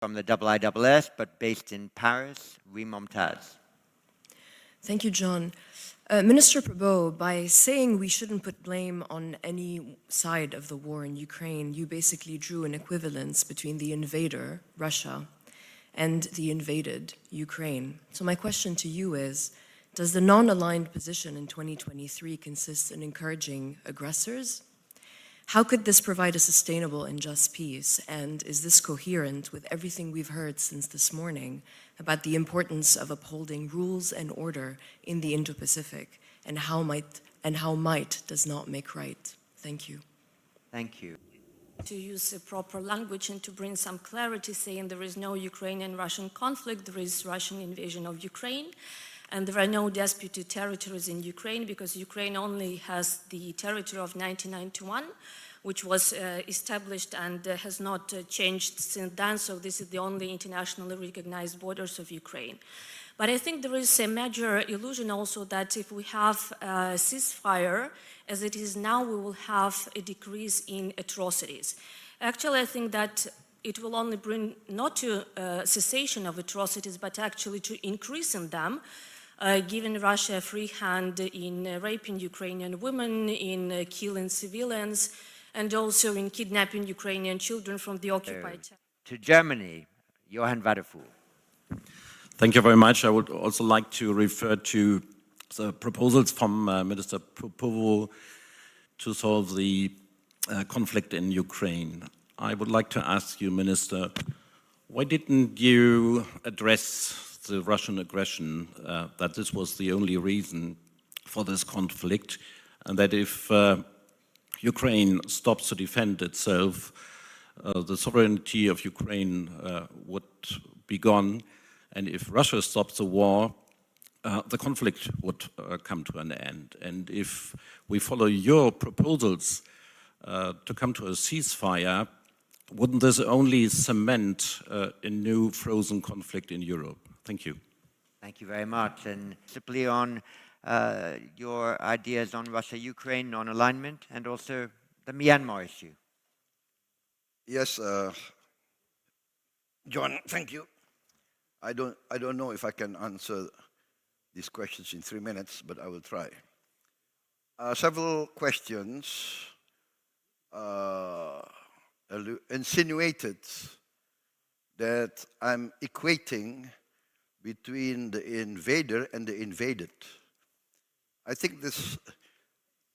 From the IISS, but based in Paris, Mumtaz. Thank you, John. Minister Prabowo, by saying we shouldn't put blame on any side of the war in Ukraine, you basically drew an equivalence between the invader, Russia, and the invaded, Ukraine. So my question to you is, does the non-aligned position in 2023 consist in encouraging aggressors? How could this provide a sustainable and just peace? And is this coherent with everything we've heard since this morning about the importance of upholding rules and order in the Indo-Pacific, and how might does not make right? Thank you. Thank you. To use a proper language and to bring some clarity, saying there is no Ukrainian-Russian conflict, there is Russian invasion of Ukraine, and there are no disputed territories in Ukraine, because Ukraine only has the territory of 1991, which was established and has not changed since then, so this is the only internationally recognized borders of Ukraine. But I think there is a major illusion also that if we have a ceasefire, as it is now, we will have a decrease in atrocities. Actually, I think that it will only bring not to cessation of atrocities, but actually to increase in them, giving Russia a free hand in raping Ukrainian women, in killing civilians, and also in kidnapping Ukrainian children from the occupied territory. To Germany, Johann Wadefuhl. Thank you very much. I would also like to refer to the proposals from Minister Prabowo to solve the conflict in Ukraine. I would like to ask you, Minister, why didn't you address the Russian aggression, that this was the only reason for this conflict, and that if Ukraine stops to defend itself, the sovereignty of Ukraine would be gone, and if Russia stops the war, the conflict would come to an end. And if we follow your proposals to come to a ceasefire, wouldn't this only cement a new frozen conflict in Europe? Thank you. Thank you very much. And simply on your ideas on Russia-Ukraine non-alignment and also the Myanmar issue. Yes, John, thank you. I don't know if I can answer these questions in 3 minutes, but I will try. Several questions insinuated that I'm equating between the invader and the invaded. I think this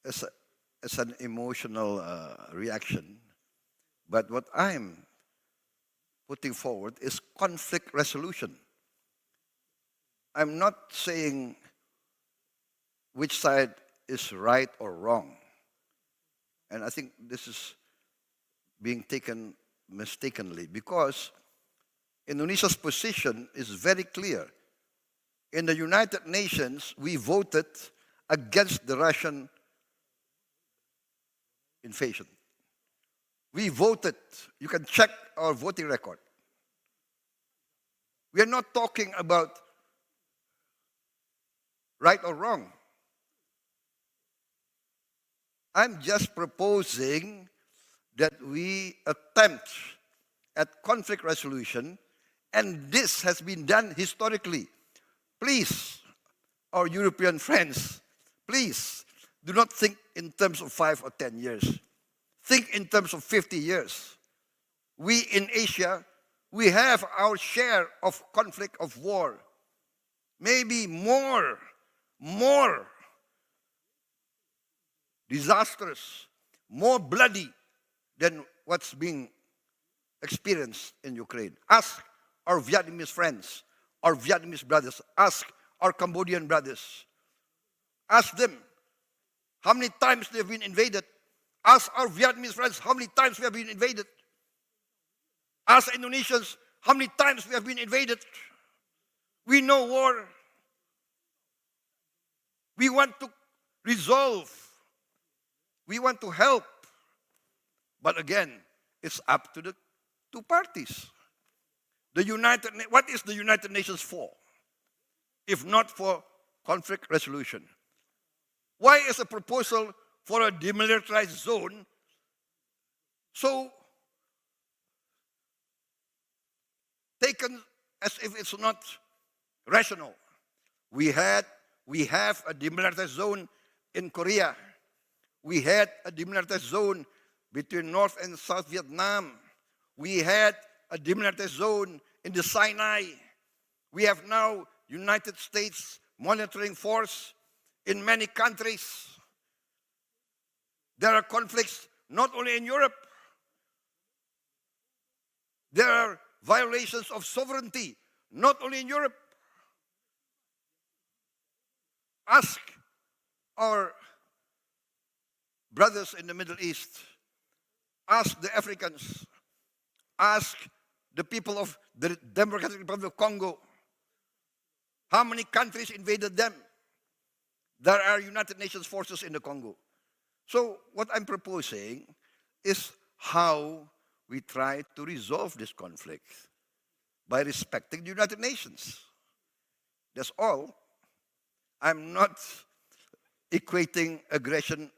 is an emotional reaction, but what I'm putting forward is conflict resolution. I'm not saying which side is right or wrong, and I think this is being taken mistakenly, because Indonesia's position is very clear. In the United Nations, we voted against the Russian invasion. We voted. You can check our voting record. We are not talking about right or wrong. I'm just proposing that we attempt at conflict resolution, and this has been done historically. Please, our European friends, please do not think in terms of 5 or 10 years. Think in terms of 50 years. We in Asia, we have our share of conflict, of war. Maybe more disastrous, more bloody than what's being experienced in Ukraine. Ask our Vietnamese friends, our Vietnamese brothers, ask our Cambodian brothers. Ask them how many times they've been invaded. Ask our Vietnamese friends how many times we have been invaded. Ask Indonesians how many times we have been invaded. We know war. We want to resolve. We want to help. But again, it's up to the two parties. What is the United Nations for, if not for conflict resolution? Why is a proposal for a demilitarized zone so taken as if it's not rational. We have a demilitarized zone in Korea. We had a demilitarized zone between North and South Vietnam. We had a demilitarized zone in the Sinai. We have now United States monitoring force in many countries. There are conflicts not only in Europe. There are violations of sovereignty not only in Europe. Ask our brothers in the Middle East. Ask the Africans. Ask the people of the Democratic Republic of Congo. How many countries invaded them? There are United Nations forces in the Congo. So what I'm proposing is how we try to resolve this conflict by respecting the United Nations. That's all. I'm not equating aggression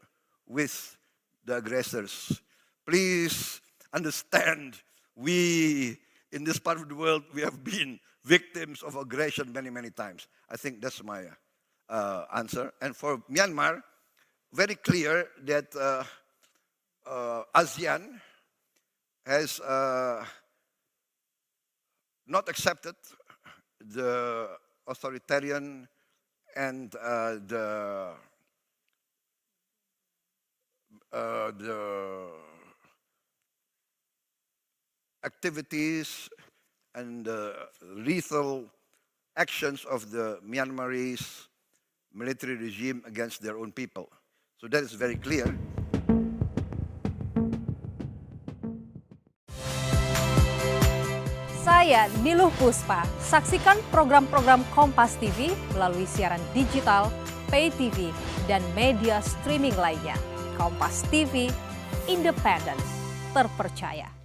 with the aggressors. Please understand, we, in this part of the world, we have been victims of aggression many, many times. I think that's my answer. And for Myanmar, very clear that ASEAN has not accepted the authoritarian and the activities and the lethal actions of the Myanmarese military regime against their own people. So that is very clear. Saya Niluh Puspa. Saksikan program-program Kompas TV melalui siaran digital, pay TV, dan media streaming lainnya. Kompas TV, independen, terpercaya.